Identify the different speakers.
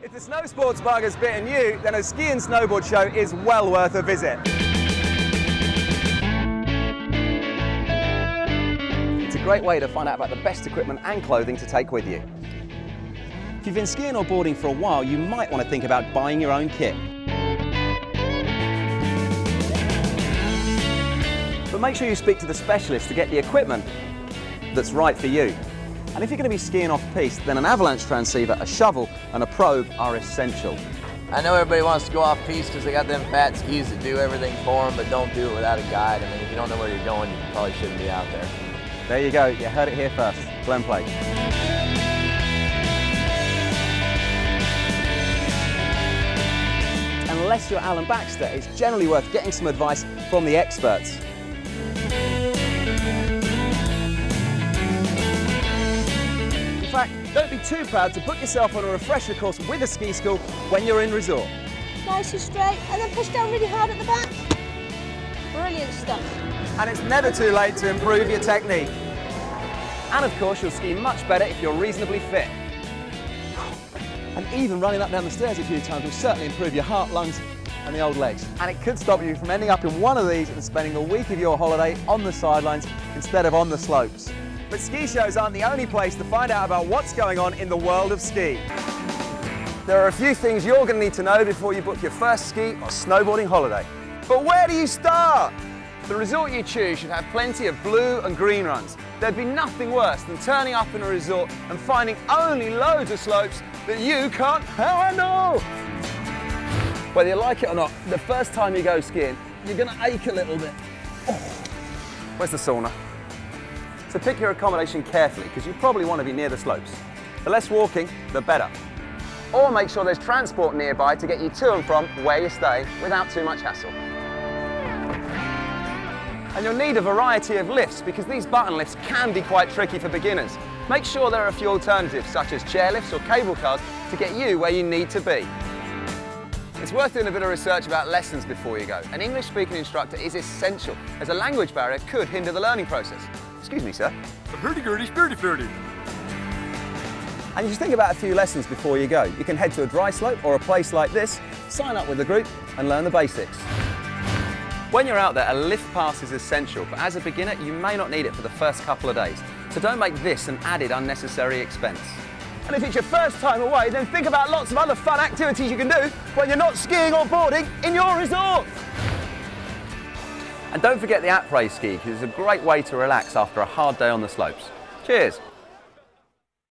Speaker 1: If the snow sports bug has bitten you, then a ski and snowboard show is well worth a visit. It's a great way to find out about the best equipment and clothing to take with you. If you've been skiing or boarding for a while, you might want to think about buying your own kit. But make sure you speak to the specialist to get the equipment that's right for you. And if you're going to be skiing off-piste, then an avalanche transceiver, a shovel and a probe are essential.
Speaker 2: I know everybody wants to go off-piste because they got them fat skis that do everything for them, but don't do it without a guide. I mean, if you don't know where you're going, you probably shouldn't be out there.
Speaker 1: There you go, you heard it here first. Glen Plate. Unless you're Alan Baxter, it's generally worth getting some advice from the experts. In fact, don't be too proud to book yourself on a refresher course with a ski school when you're in resort.
Speaker 3: Nice and straight, and then push down really hard at the back. Brilliant stuff.
Speaker 1: And it's never too late to improve your technique. And of course, you'll ski much better if you're reasonably fit. And even running up and down the stairs a few times will certainly improve your heart, lungs and the old legs. And it could stop you from ending up in one of these and spending a week of your holiday on the sidelines instead of on the slopes. But ski shows aren't the only place to find out about what's going on in the world of ski. There are a few things you're going to need to know before you book your first ski or snowboarding holiday. But where do you start? The resort you choose should have plenty of blue and green runs. There'd be nothing worse than turning up in a resort and finding only loads of slopes that you can't handle. Whether you like it or not, the first time you go skiing, you're going to ache a little bit. Oh. Where's the sauna? So pick your accommodation carefully because you probably want to be near the slopes. The less walking, the better. Or make sure there's transport nearby to get you to and from where you're staying without too much hassle. And you'll need a variety of lifts because these button lifts can be quite tricky for beginners. Make sure there are a few alternatives such as chairlifts or cable cars to get you where you need to be. It's worth doing a bit of research about lessons before you go. An English-speaking instructor is essential as a language barrier could hinder the learning process. Excuse me, sir.
Speaker 4: A hurdy-gurdy, spurdy-flirty.
Speaker 1: And you should think about a few lessons before you go. You can head to a dry slope or a place like this, sign up with the group and learn the basics. When you're out there, a lift pass is essential, but as a beginner, you may not need it for the first couple of days. So don't make this an added unnecessary expense. And if it's your first time away, then think about lots of other fun activities you can do when you're not skiing or boarding in your resort. And don't forget the après ski, because it's a great way to relax after a hard day on the slopes. Cheers.